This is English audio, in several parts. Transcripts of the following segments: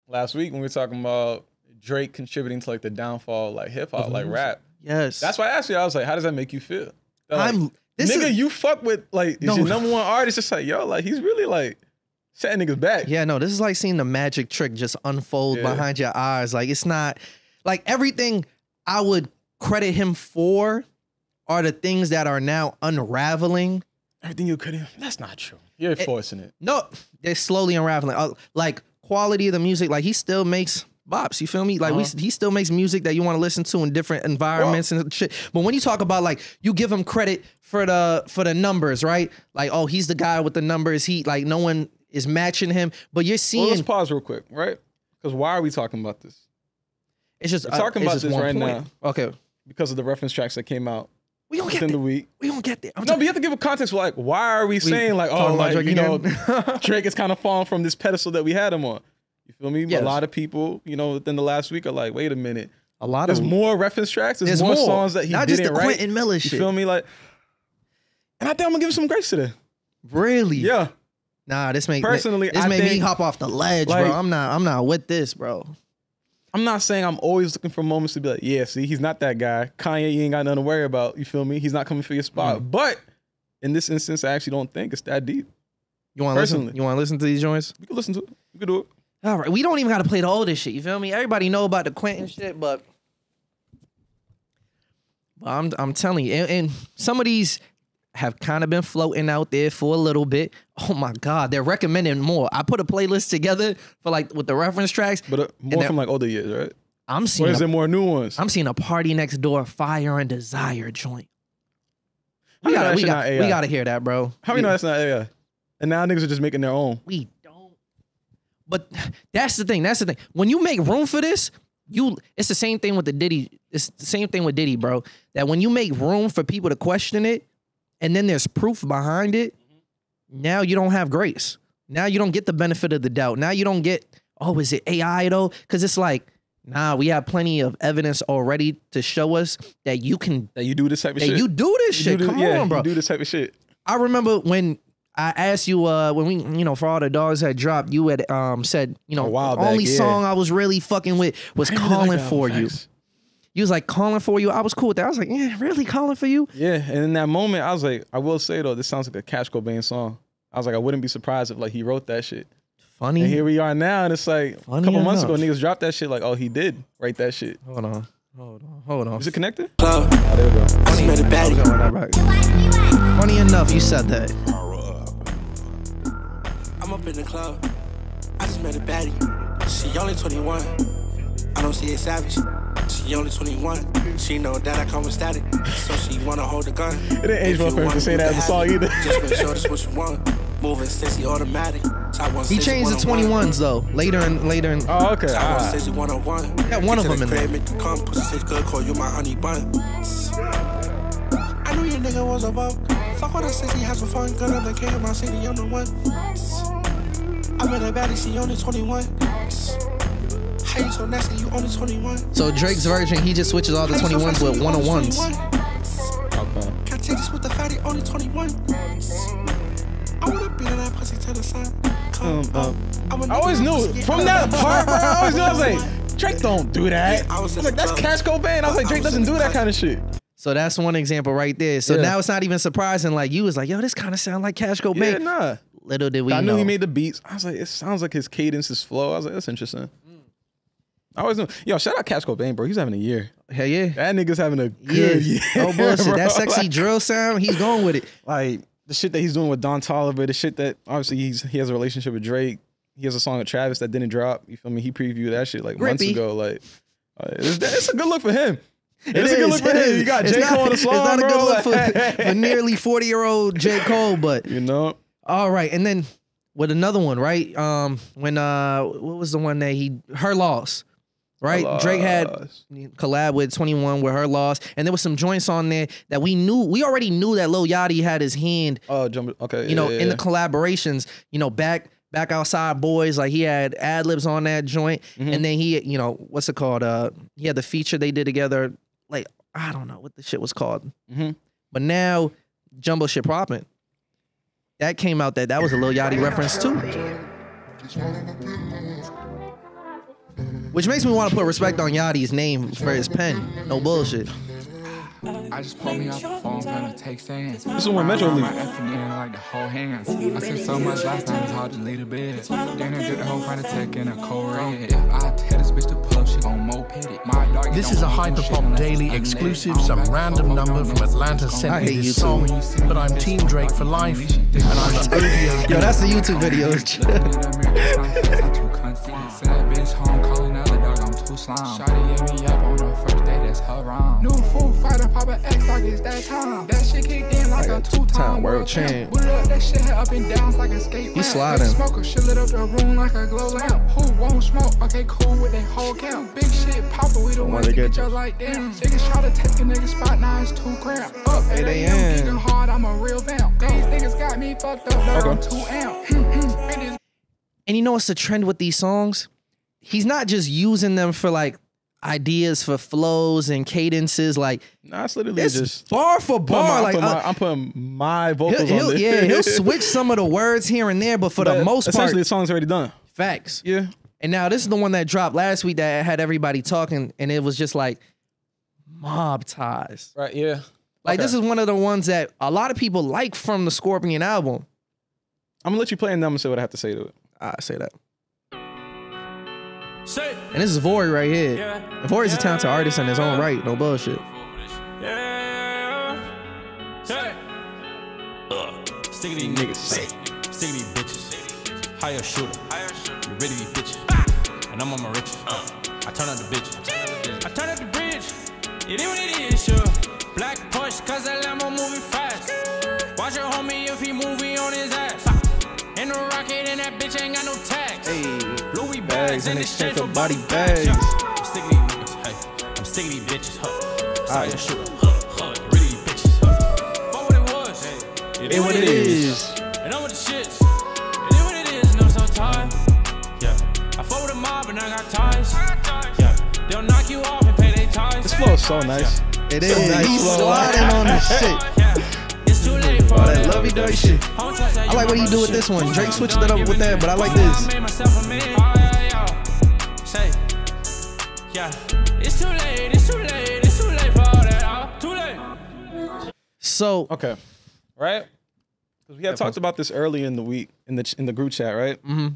last week when we were talking about Drake contributing to like the downfall, like hip hop, like rap. Yes. That's why I asked you. I was like, how does that make you feel? Like, Nigga, you fuck with like is your number one artist. It's like, yo, like he's really like setting niggas back. Yeah, no, this is like seeing the magic trick just unfold behind your eyes. Like it's not like everything I would credit him for are the things that are now unraveling. Everything you could have. That's not true. You're forcing it. No, they're slowly unraveling. Like quality of the music, like he still makes bops. You feel me? Like he still makes music that you want to listen to in different environments and shit. But when you talk about like you give him credit for the numbers, right? Like, oh, he's the guy with the numbers. He like no one is matching him. But you're seeing. Well, let's pause real quick, right? Because why are we talking about this? It's just we're talking about this right now. Okay. Because of the reference tracks that came out. We don't get the week. We don't get there. No, but you have to give a context. Like, why are we saying like, oh, like Drake, you know, Drake is kind of falling from this pedestal that we had him on. You feel me? Yes. A lot of people, you know, within the last week are like, wait a minute. There's more reference tracks. There's more songs that he not didn't just the write. Quentin Miller shit. You feel me? Like, and I think I'm gonna give him some grace today. Really? Yeah. Nah, this made personally, me hop off the ledge, like, bro. I'm not with this, bro. I'm not saying I'm always looking for moments to be like, yeah, see, he's not that guy. Kanye, you ain't got nothing to worry about. You feel me? He's not coming for your spot. But in this instance, I actually don't think it's that deep. You want to listen? You want to listen to these joints? We can listen to it. We can do it. All right. We don't even got to play the oldest shit. You feel me? Everybody know about the Quentin shit, but I'm telling you, and some of these have kind of been floating out there for a little bit. Oh my God, they're recommending more. I put a playlist together for like with the reference tracks. But more from like older years, right? I'm seeing. Or is there more new ones? I'm seeing a Party Next Door, Fire and Desire joint. We gotta hear that, bro. How many know that's not AI? And now niggas are just making their own. We don't. But that's the thing. That's the thing. When you make room for this, it's the same thing with the Diddy. It's the same thing with Diddy, bro. That when you make room for people to question it, and then there's proof behind it, now you don't have grace. Now you don't get the benefit of the doubt. Now you don't get, oh, is it AI though? Because it's like, nah, we have plenty of evidence already to show us that you can. That you do this type of shit. You do this shit. Come on, bro. You do this type of shit. I remember when I asked you, when we, you know, for all the dogs had dropped, you had said, you know, the only song I was really fucking with was Calling For You. You was like, Calling For You. I was cool with that. I was like, yeah, really Calling For You? Yeah, and in that moment, I was like, I will say though, this sounds like a Cash Cobain song. I was like, I wouldn't be surprised if like he wrote that shit. Funny. And here we are now, and it's like a couple months ago, niggas dropped that shit like, oh, he did write that shit. Hold on. Is it connected? Oh, there we go. Funny enough, you said that. I'm up in the club. I just met a baddie. She only 21. I don't see a savage. She only 21. She know that I come with static, so she wanna hold the gun. It ain't age well for him to say that as a song either. Just make sure that's what you want. Moving sexy automatic. He changed the 21s though. Later in. Oh, okay. Yeah, one of them in there. Call you my honey bun. I knew your nigga was a bum. Fuck all the sexy, have some fun. Girl, I can't my city, I'm the one. I met a baddie, she only 21. How you so nasty, you only 21. So Drake's version, he just switches all the 21s with 101s. Okay. Can I take this with the fatty, only 21. I wanna be in that pussy to the sun. I always knew from that part, bro. I always knew. I was like, Drake don't do that. I was like, that's Cash Cobain. I was like, Drake doesn't do that kind of shit. So that's one example right there. So now it's not even surprising. Like you was like, yo, this kind of sound like Cash Cobain. Yeah, nah. Little did we know. I knew he made the beats. I was like, it sounds like his cadence, his flow. I was like, that's interesting. I always knew. Yo, shout out Cash Cobain, bro. He's having a year. Hell yeah. That nigga's having a good year. Oh bullshit. Bro. That sexy drill sound, he's going with it. Like the shit that he's doing with Don Toliver, the shit that obviously he has a relationship with Drake. He has a song with Travis that didn't drop. You feel me? He previewed that shit like months ago. Like, it's a good look for him. It's a good look for him. You got J. Cole on the song, It's not bro. a good look for nearly 40-year-old J. Cole, but you know. All right, and then with another one, right? When what was the one that Her Loss, right? Drake had collab with 21 with Her Loss, and there was some joints on there that we already knew that Lil Yachty had his hand. Oh, okay. You know, in the collaborations, you know, back outside boys, like he had ad libs on that joint, and then he, you know, what's it called? He had the feature they did together. Like I don't know what the shit was called, but now Jumbo Shit Poppin'. That came out that was a Lil Yachty reference too. Which makes me want to put respect on Yachty's name for his pen. No bullshit. I just pulled me off the phone, trying to take stands. This is when Metro leave. My effing like the whole hands. I said so much last time, it's hard to leave the bed. Then I did the whole kind of tech in a cold red. If I tell this bitch to pull up, she gon' moped it. My dog, this is a Hyperpop Daily exclusive. Some random number from Atlanta sent me this song. But I'm Team Drake for life. And I'm an OVO. Yo, that's the YouTube video. Send that bitch home, calling out the dog, I'm too slime. Shawty gave me up on the first day, that's her wrong. New fool fighter, pop an X like it's that time. That shit kicked in like a two-time world champ. Put it up, that shit up and downs like a skate. He's sliding. Smoker, shit lit up the room like a glow lamp. Who won't smoke? Okay, cool with that whole count. Big shit poppin', we the ones that get you like damn. Niggas try to take a nigga spot, now it's too cramped. Up 8 a.m. Kicking hard, I'm a real vamp. These niggas got me fucked up, dog, I'm too amp. And you know what's the trend with these songs? He's not just using them for like ideas for flows and cadences. Like, nah, it's literally it's just bar for bar. I'm putting my vocals on this. Yeah, he'll switch some of the words here and there, but for the most part, essentially the song's already done. Facts. Yeah. And now this is the one that dropped last week that had everybody talking, and it was just like mob ties. Right. Yeah. Like this is one of the ones that a lot of people like from the Scorpion album. I'm gonna let you play and then I'm gonna say what I have to say to it. I say that. And this is Vori right here. And Vori's a talented artist in his own right. No bullshit. Stick these niggas, stick these bitches. Hire a shooter, you ready to be bitches. And I'm on my riches. I turn up the bitch. I turn up the bridge. It is what it is, sure. Black Porsche, cause that Lambo moving fast. Watch your homie if he moving on his ass. In the rocket and that bitch ain't got no tags. Hey, Louis bags in exchange for body bags. I'm sick of these niggas, hey. I'm sick of these bitches, Sorry, shooter, really these bitches, Fuck what it was, it is what it is. And I'm with the shits. It is what it is, and I'm so tired. Yeah, I fuck with a mob and I got ties. Yeah, they'll knock you off and pay their ties. This flow is so nice. It is. He's sliding on this shit. It's too late for all that lovey-dovey shit. I like what he do with this one. Drake switched it up with that, but I like this. It's too late. It's too late. It's too late for all that. Too late. So okay, right? Because we had talked about this early in the week in the group chat, right? Mm-hmm.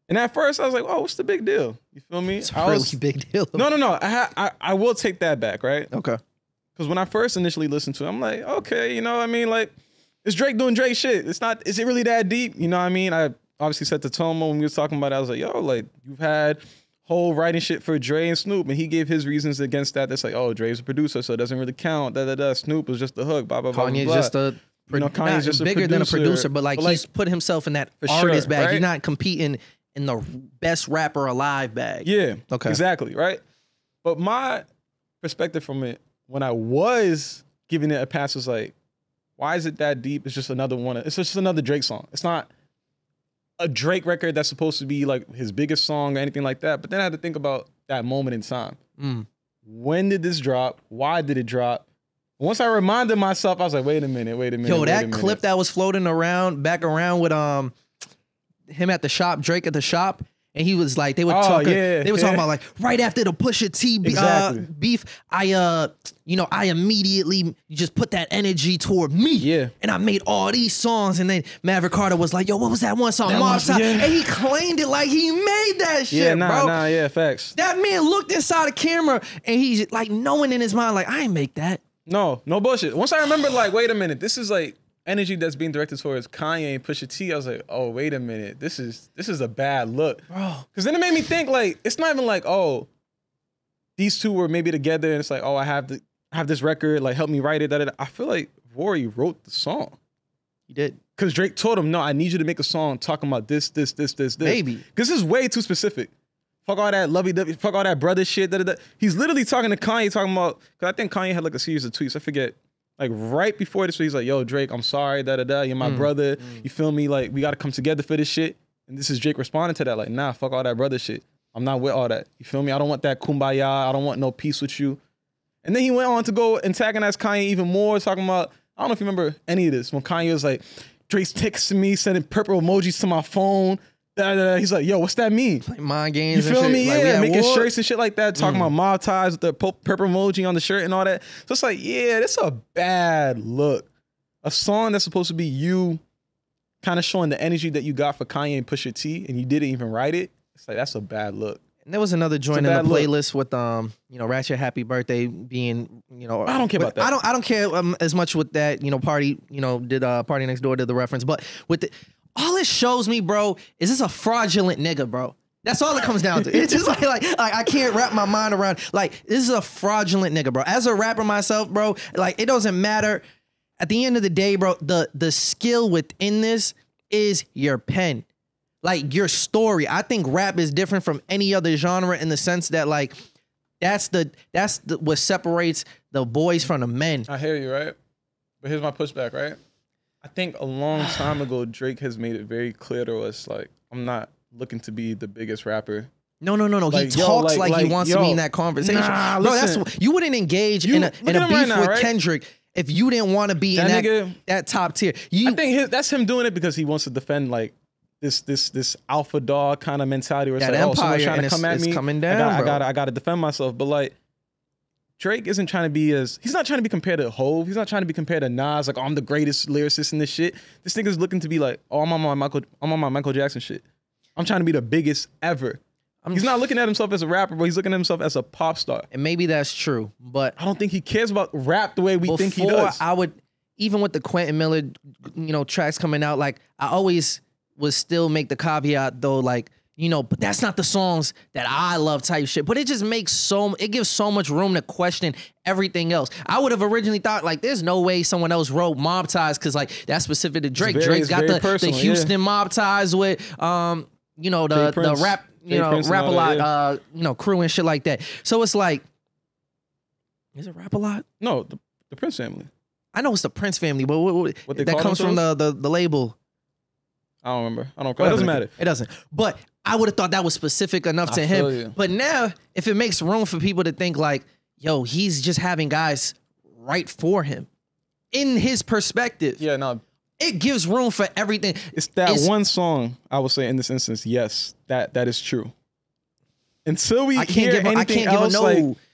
And at first I was like, "Oh, what's the big deal?" You feel me? It's a really big deal. No. I will take that back, right? Okay. Because when I first initially listened to it, I'm like, okay, you know what I mean? Like, it's Drake doing Drake shit. Is it really that deep? You know what I mean? I obviously set the tone when we was talking about it. I was like, yo, like, you've had whole writing shit for Dre and Snoop, and he gave his reasons against that. That's like, oh, Dre's a producer, so it doesn't really count. Snoop was just the hook, blah, blah, blah, Kanye's blah. just a... Kanye's just bigger than a producer, but like he's put himself in that artist bag. Right? He's not competing in the best rapper alive bag. Yeah, okay, exactly, right? But my perspective from it, when I was giving it a pass, was like, why is it that deep? It's just another one. It's just another Drake song. It's not a Drake record that's supposed to be like his biggest song or anything like that. But then I had to think about that moment in time. When did this drop? Why did it drop? Once I reminded myself, I was like, wait a minute. Yo, that clip that was floating back around with him at the shop, Drake at the shop, and he was like, they were talking about like right after the Pusha T beef, I immediately just put that energy toward me. Yeah. And I made all these songs, and then Maverick Carter was like, yo, what was that one song? And he claimed it like he made that shit, bro. Facts. That man looked inside the camera, and he's like knowing in his mind, like, I ain't make that. No bullshit. Once I remembered, like, wait a minute, this is like energy that's being directed towards Kanye and Pusha T. I was like, oh, wait a minute, this is a bad look, bro. Because then it made me think, like, it's not even like, oh, these two were maybe together, and it's like, oh, I have this record, like, help me write it. I feel like Vori wrote the song. He did. Because Drake told him, no, I need you to make a song talking about this. Maybe. Because this is way too specific. Fuck all that lovey-dovey, fuck all that brother shit. He's literally talking to Kanye, talking about, because I think Kanye had like a series of tweets. I forget. Like right before this, he's like, yo, Drake, I'm sorry, you're my brother. You feel me? Like, we got to come together for this shit. And this is Drake responding to that. Like, nah, fuck all that brother shit. I'm not with all that. You feel me? I don't want that kumbaya. I don't want no peace with you. And then he went on to go antagonize Kanye even more, talking about, I don't know if you remember any of this, when Kanye was like, Drake's texting me, sending purple emojis to my phone. He's like, yo, what's that mean? Like mind games. You feel and me? shit. Yeah, Like, making war. shirts and shit like that. Talking about mob ties with the purple emoji on the shirt and all that. So it's like, yeah, that's a bad look. A song that's supposed to be you kind of showing the energy that you got for Kanye and Pusha T, and you didn't even write it. It's like, that's a bad look. And there was another joint in the playlist with Ratchet Happy Birthday being, I don't care about that. I don't care as much with that, Party, did Party Next Door did the reference, but with the all it shows me, bro, is this a fraudulent nigga, bro. That's all it comes down to. It's just like I can't wrap my mind around, like, this is a fraudulent nigga, bro. As a rapper myself, bro, like, it doesn't matter. At the end of the day, bro, the skill within this is your pen. Like, your story. I think rap is different from any other genre in the sense that, like, that's what separates the boys from the men. I hear you, right? But here's my pushback, right? I think a long time ago, Drake has made it very clear to us, like, I'm not looking to be the biggest rapper. No. Like, he talks like he wants to be in that conversation. Nah, no, listen, you wouldn't engage in a beef right now, with right? Kendrick if you didn't want to be That in that top tier. I think that's him doing it because he wants to defend, like, this alpha dog kind of mentality where it's that like, empire, someone's trying to come at me. Coming down, I gotta defend myself. But, like, Drake isn't trying to be he's not trying to be compared to Hove. He's not trying to be compared to Nas. Like, oh, I'm the greatest lyricist in this shit. This nigga's looking to be like, oh, I'm on my Michael Jackson shit. I'm trying to be the biggest ever. He's not looking at himself as a rapper, but he's looking at himself as a pop star. And maybe that's true, but I don't think he cares about rap the way we think he does. I would, even with the Quentin Miller, tracks coming out, like, I always would still make the caveat though, like, but that's not the songs that I love type shit. But it just makes it gives so much room to question everything else. I would have originally thought, like, there's no way someone else wrote Mob Ties because, like, that's specific to Drake. Drake's got the Houston Mob Ties with, the rap, Rap-A-Lot, crew and shit like that. So it's like, is it Rap-A-Lot? No, the Prince family. I know it's the Prince family, but what that comes from the label. I don't remember. It doesn't matter. It doesn't. But I would have thought that was specific enough to him. You. But now, if it makes room for people to think like, yo, he's just having guys write for him, in his perspective. Yeah, no. It gives room for everything. It's one song, I would say, in this instance, yes, that is true. Until we hear anything else,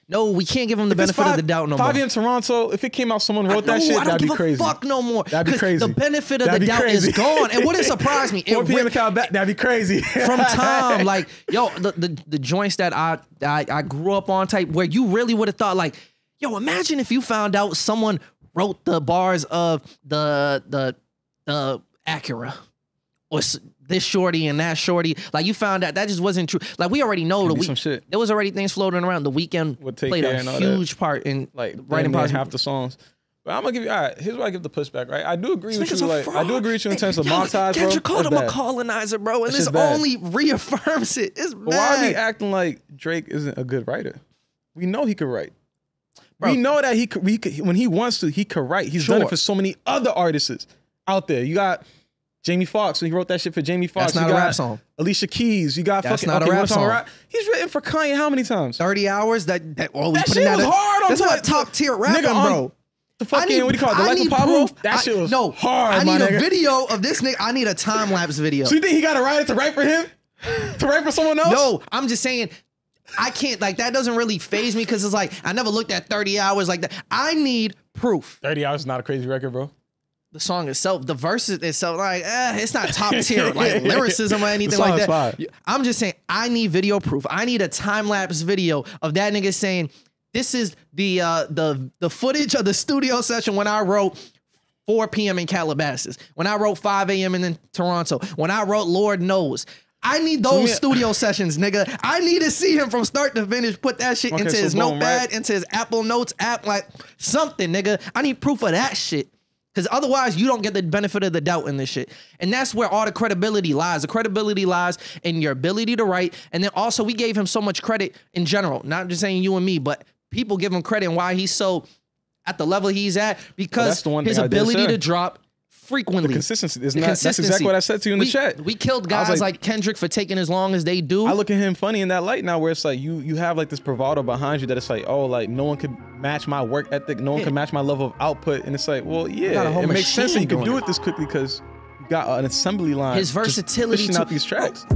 no, we can't give him the benefit of the doubt no more. 5 AM Toronto, if it came out, someone wrote that shit, that'd be crazy. Fuck no more. That'd be crazy. The benefit of the doubt is gone. And what it surprised me, 4 PM that'd be crazy. From time, like, yo, the joints that I grew up on type, where you really would have thought, like, yo, imagine if you found out someone wrote the bars of the Acura or this shorty and that shorty. Like, you found out that just wasn't true. Like, we already know there was already things floating around. The Weeknd played a huge part in, like, writing half the songs. But I'm gonna give you, all right, here's where I give the pushback, right? I do agree with you. Like, I do agree with you in terms of Mob Ties, bro. Kendrick called him a colonizer, bro, and this only reaffirms it. It's but why are we acting like Drake isn't a good writer? We know he could write. Bro, we know that he could, when he wants to, he could write. He's done it for so many other artists out there. You got Jamie Foxx, when he wrote that shit for Jamie Foxx. That's not a rap song. Alicia Keys. You got That's not a rap song. He's written for Kanye how many times? 30 hours. That shit was hard on That's not top tier rapping, bro. The fucking, what do you call it? The Life of Pablo? That shit was hard, I need a video of this nigga. I need a time-lapse video. So you think he got a writer to write for him? To write for someone else? No, I'm just saying, I can't, like, that doesn't really faze me because it's like, I never looked at 30 hours like that. I need proof. 30 hours is not a crazy record, bro. The song itself, the verses itself, like, it's not top tier, like, lyricism or anything like that. Fine. I'm just saying, I need video proof. I need a time-lapse video of that nigga saying, this is the footage of the studio session when I wrote 4 p.m. in Calabasas, when I wrote 5 a.m. in Toronto, when I wrote Lord Knows. I need those studio sessions, nigga. I need to see him from start to finish, put that shit into his notepad, into his Apple Notes app, like something, nigga. I need proof of that shit. Because otherwise, you don't get the benefit of the doubt in this shit. And that's where all the credibility lies. The credibility lies in your ability to write. And then also, we gave him so much credit in general. Not just saying you and me, but people give him credit and why he's so at the level he's at. Because his ability to drop frequently. The consistency. That's exactly what I said to you in the chat. We killed guys like Kendrick for taking as long as they do. I look at him funny in that light now where it's like you have like this bravado behind you that it's like, oh, like no one could match my work ethic. No one can match my level of output. And it's like, well, yeah, it makes sense that you can do it this quickly because you got an assembly line. His versatility pushing out these tracks.